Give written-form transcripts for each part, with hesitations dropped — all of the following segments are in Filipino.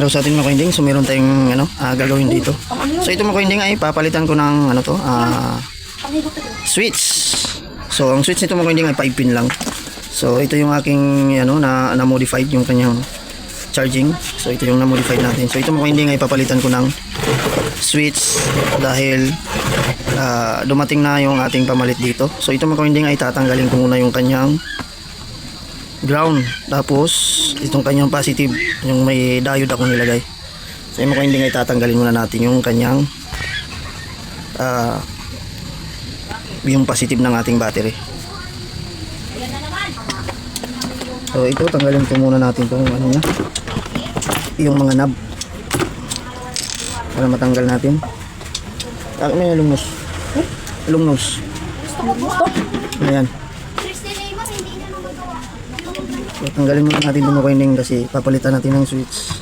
araw sa atin mga koinding. So meron tayong gagawin dito. So ito mga koinding ay papalitan ko ng switch. So ang switch nito mga koinding ay 5 pin lang. So ito yung aking na-modified yung kanyang charging. So ito yung na-modified natin. So ito mga koinding ay papalitan ko ng switch dahil dumating na yung ating pamalit dito. So ito mga koinding ay tatanggalin ko muna yung kanyang ground, tapos itong kanyang positive, yung may diode ako nilagay. So yung mga hindi ay tatanggalin muna natin yung kanyang yung positive ng ating battery. So ito tanggalin ko muna natin itong yung mga knob para matanggal natin. Ano yung lungnos? Lungnos. Ayan. So, tanggalin muna natin itong coining kasi papalitan natin ng switch,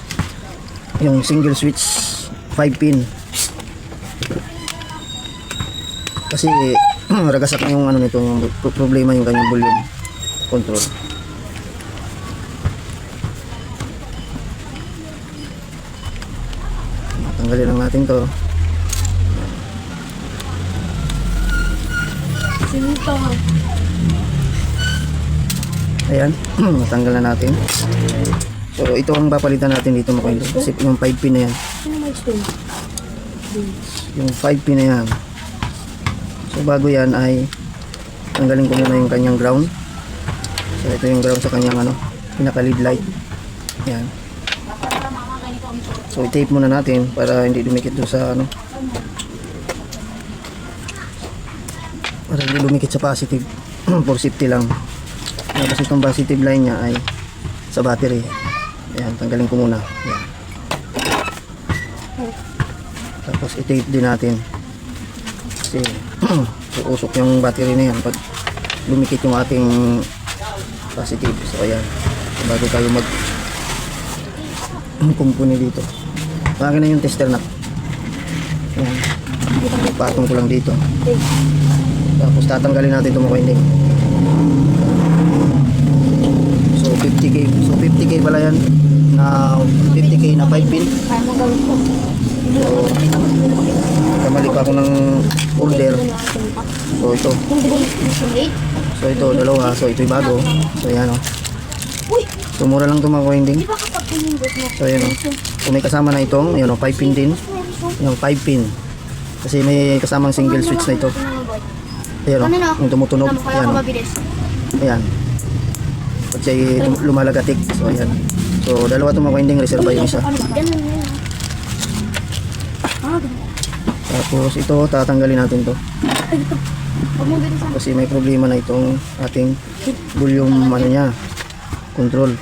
yung single switch 5 pin kasi ragasak na yung nito, yung problema yung kanyang volume control. Tanggalin lang natin to. Ayan, natanggal na natin. So ito ang papalitan natin dito mga koinding, kasi yung 5 pin na yan, yung 5 pin na yan. So bago yan ay tanggalin ko muna yung kanyang ground. So ito yung ground sa kanyang pinaka lead light. Ayan. So i-tape muna natin para hindi dumikit doon sa para hindi dumikit sa positive. For safety lang. Kasi itong positive line niya ay sa battery. Ayan, tanggalin ko muna. Ayan. Tapos i-tape din natin kasi uusok yung battery na yan pag lumikit yung ating positive. So ayan, bago tayo mag kumpuni dito, bakit na yung tester na. Ayan, patong ko lang dito, tapos tatanggalin natin itong coining. So 50k, so 50k pala yan, na 50k na 5 pin. So kamali pa ako ng order. So ito, so ito dalawa, so ito'y bago. So yan so mura lang ito mga coining. So yan so may kasama na itong 5 pin din, yung 5 pin kasi may kasamang single switch na ito. Ayan yung tumutunog. Ayan pag siya lumalagatik. So ayan, so dalawa itong mga coining, reserva yung isa. Tapos ito tatanggalin natin to kasi may problema na itong ating volume niya, control.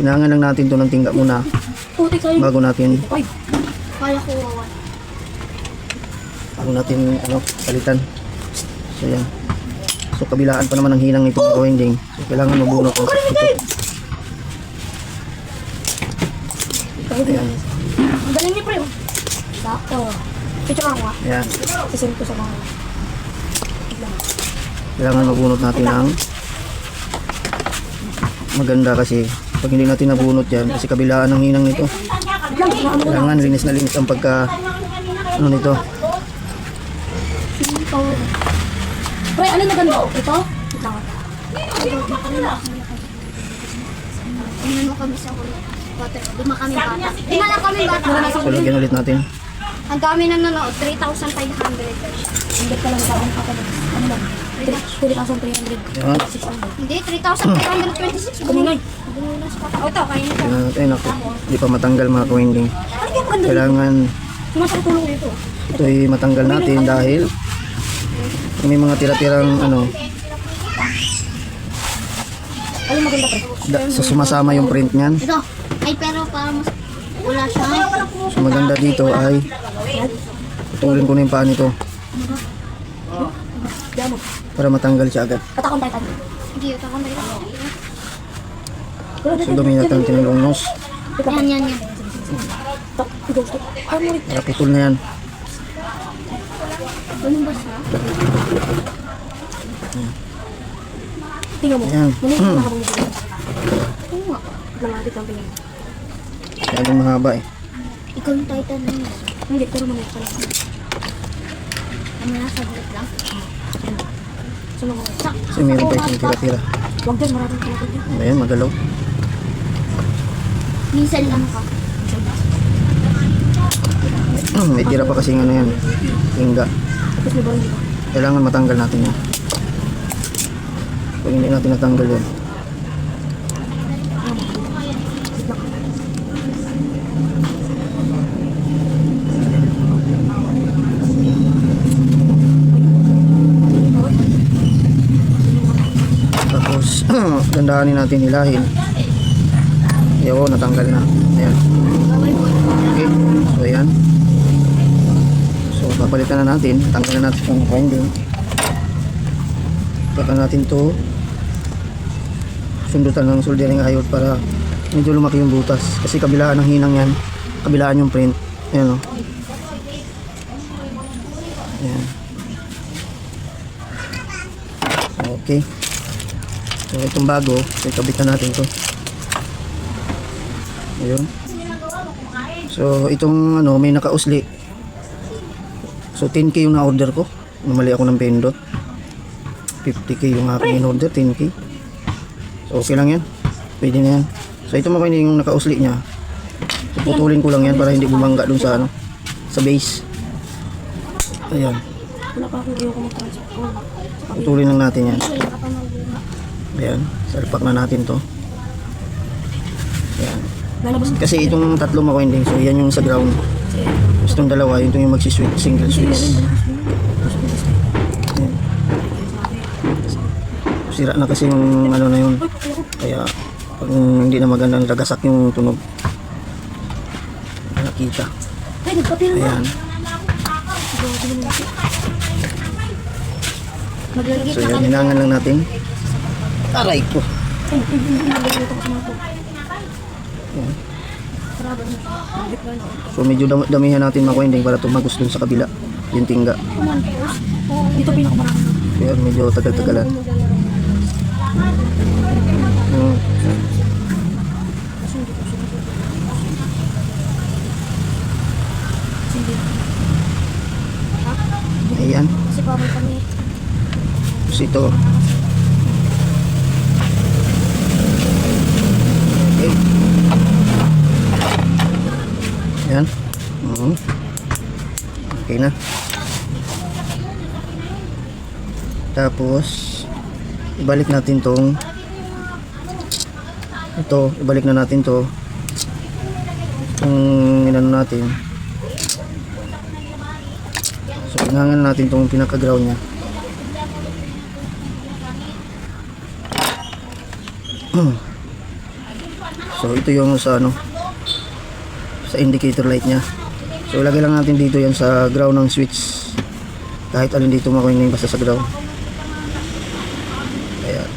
Kailangan lang natin to ng tingga muna bago natin palitan. So yan, so kabilaan pa naman ang hinang nitong coining, so kailangan mabunot ang ito. Ayan. Galing niya pre. Sakto. Picture ako. Ayan. Sisend ko sa mga. Kailangan mabunot natin ng maganda kasi pag hindi natin nabunot yan, kasi kabilaan ng hinang nito, kailangan linis na linis ang pagka nito. Pre, alin na ganda? Ito? Tingnan mo kami sa water. Lima kami bata. Lima lang kami bata. So lagyan ulit natin. Ang dami nang nanonood. 3,500. Hindi ka lang sa akin ako. Ano lang? 3,300. Yan. Hindi, 3,526. Kumingay. O, ito. Kaya nito. Tingnan natin. Ako, hindi pa matanggal mga coining. Ano yung maganda? Kailangan Sumasakatulong dito. ito'y matanggal natin dahil may mga tira-tirang Ano maganda pre? so sumasama yung print niyan. Ito. Ay, pero parang mas wala siya. So maganda dito ay putulin ko na yung paa nito Diyan mo. para matanggal siya agad. Patakon tayo. Hindi, ito ako na. So gamitin natin ng longnos Yan, yan, yan. para putol na yan. Ano ba siya? Tingnan mo. Ayan. Muli ko na habang nito. Oo nga. Lamati kang tingin. Yan yung mahaba eh. Ikaw yung titan na yun. Hindi, pero mamaya pala. Ano na, saglit lang. Sunod mo. Kasi meron pa itong tira-tira. Huwag dyan, maraming kalapit dyan. Ayan, magalaw. Minsan ano ka. May tira pa kasing ano yan. Tingga. Tapos may barang dito. Kailangan matanggal natin yan. Pag hindi natin natanggal yan. Tapos, dandahanin natin hilahin. Yo, natanggal na. Ayan. Okay. So, ayan. So, papalitan na natin. Tanggalan natin yung winding. Baka natin to sundutan ng soldering iron para medyo lumaki yung butas. Kasi kabilaan ng hinang yan. Kabilaan yung print. Ayan o. Ayan. Okay. So, itong bago, ikabit na natin to. Ayun. So, itong ano, may nakausli. So, 10k yung na-order ko. Namali ako ng pendot. 50k yung aking in-order, 10k. So, okay lang yan. Pwede na yan. So, ito mga yung nakausli niya. So, putulin ko lang yan para hindi bumangga dun sa ano, sa base. Ayan. Wala pa akong ayoko mag-transfer. Putulin lang natin yan. Ayan. Salpak na natin to. Ayan. Lalabas na. Kasi itong tatlo mga winding, so yan yung sa ground. Tapos itong dalawa, yun yung magsiswitch, single switch. Ayan. Sira na kasi yung ano na yun. Kaya pag hindi na magandang lagasak yung tunog. Nakita. Ay, nagpapira na. Ayan. Maglalagay So yan, hinangan lang natin. Aray ko. Ay, hindi nalagay ko sa mga to. Ayan. Sarado na. Nagit na yun. So medyo damihan natin mga winding para tumagos dun sa kabila. Yung tingga. Dito pinakamarami. Kaya medyo tagal-tagalan. Hmm. Ayan. Kasi parang kami. Tapos ito. Okay. Ayan. Okay na. Tapos ibalik natin tong ito, ibalik na natin to kung inano natin. So inangan natin tong pinaka ground nya. So ito yung sa ano, sa indicator light nya. So ilagay lang natin dito yan sa ground ng switch. Kahit alin dito makuha yung basta sa ground. Ayan.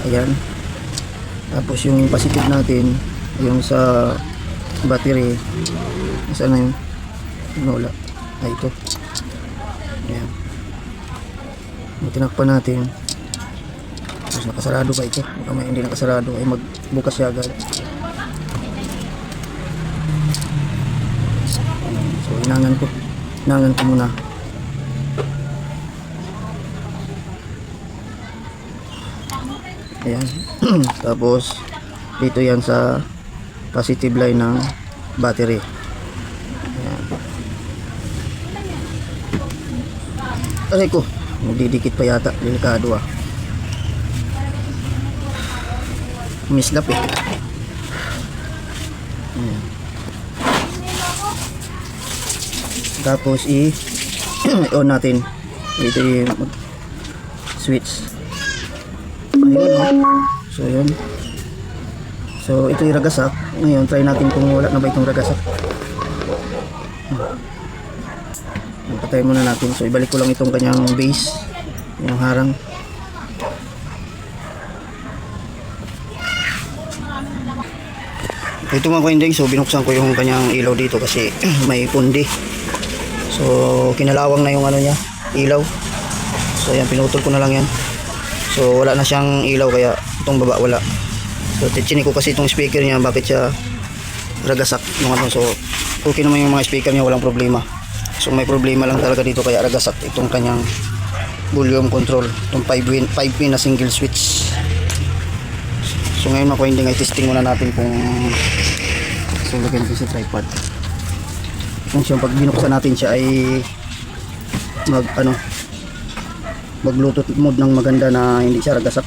Ayan. Tapos yung positive natin, yung sa battery, isa na yun? Wala. Ay, ito. Ayan. Tinakpan natin. Tapos nakasarado pa ito. Baka may hindi nakasarado, ay magbukas siya agad. So, inangan ko. Inangan ko muna. Ayan. Tapos dito yan sa positive line ng battery. Ayan. Aray ko, magdidikit pa yata. Delikado ah. Mislap eh. Ayan. Tapos i-on natin. Ito yung switch. Ayun, oh. So yun. So ito yung ragasak. Ngayon try natin kung wala na ba itong ragasak. Patayin muna natin. So ibalik ko lang itong kanyang base, yung harang. Ito mga kainding, so binuksan ko yung kanyang ilaw dito kasi may pundi. So kinalawang na yung ano niya, ilaw. So yan, pinutol ko na lang yan. So wala na siyang ilaw kaya itong baba wala. So chinik ko kasi itong speaker niya, bakit siya ragasak yung ano. So okay naman yung mga speaker niya, walang problema. So may problema lang talaga dito kaya ragasak itong kanyang volume control, itong 5 pin na single switch. So ngayon ako hindi ay testing muna natin kung so lagyan natin sa tripod kung siya pag binuksan natin siya ay mag Bluetooth mode ng maganda na hindi siya ragasak.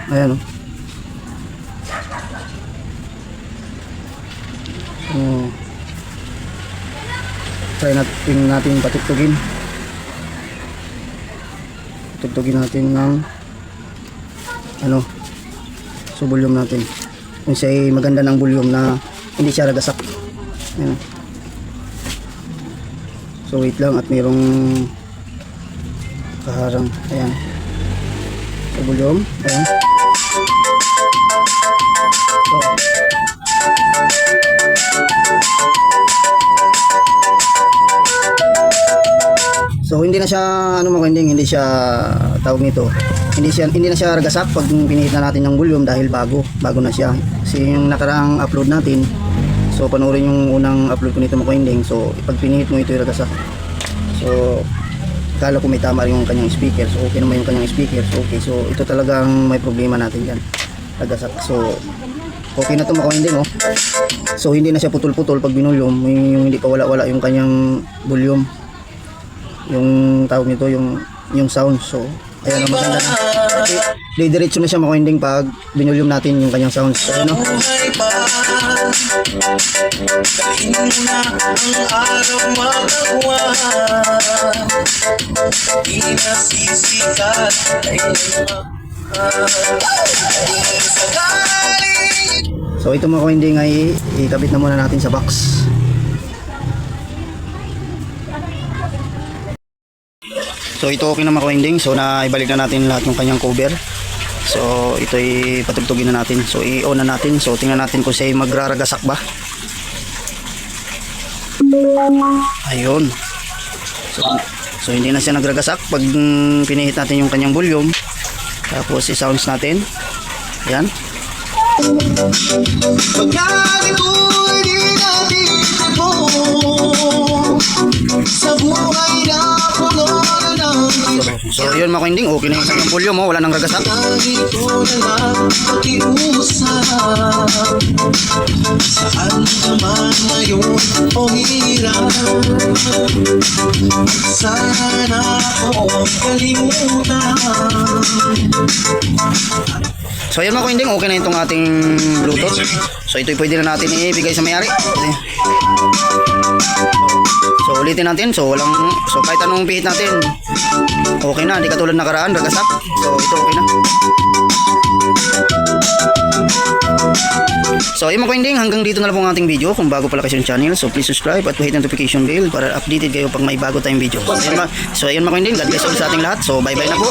Ayan o. So try natin patugtugin natin ng so volume natin kung siya ay maganda ng volume na hindi siya ragasak. Ayan. So wait lang at mayroong kaharang. Ayan, so volume. Ayan. So hindi na siya hindi siya tawag nito. Hindi na siya ragasak pag pinihit na natin ng volume dahil bago na siya. Kasi yung nakaraang upload natin, so panoorin yung unang upload ko nito Makuinding. So pag pinihit mo ito ragasak. So kala ko may tama yung kanyang speaker. So okay naman yung kanyang speaker. So okay. So ito talagang may problema natin diyan. Ragasak. So okay na to Makuinding oh. So hindi na siya putol-putol pag binulyom, yung hindi pa wala yung kanyang volume. Yung tawag nito yung sound. So ayan ang maganda na. Diretso na siya Makuinding pag binulyom natin yung kanyang sounds. So, ano? So ito Makuinding ay ikabit na muna natin sa box. So ito okay na Makuinding. So naibalik na natin lahat ng kanyang cover. So ito ay patugtugin na natin. So i-on na natin. So tingnan natin kung siya ay magraragasak ba. Ayun. So hindi na siya nagragasak pag pinihit natin yung kanyang volume. Tapos i-sounds natin. Ayan. So yun Makuinding, okay na yung kanyang volume mo, wala nang ragasak. So yun Makuinding, okay na itong ating Bluetooth. So ito'y pwede na natin ibigay sa may-ari. So ulitin natin. So kahit anong pihit natin, okay na, hindi katulad nakaraan, ragasak. So ito okay na. So yun Makuinding, hanggang dito na lang po ang ating video. Kung bago pala kayo sa channel, so please subscribe at hit notification bell para updated kayo pag may bago tayong video. So ayun Makuinding, God bless all sa ating lahat. So bye bye na po.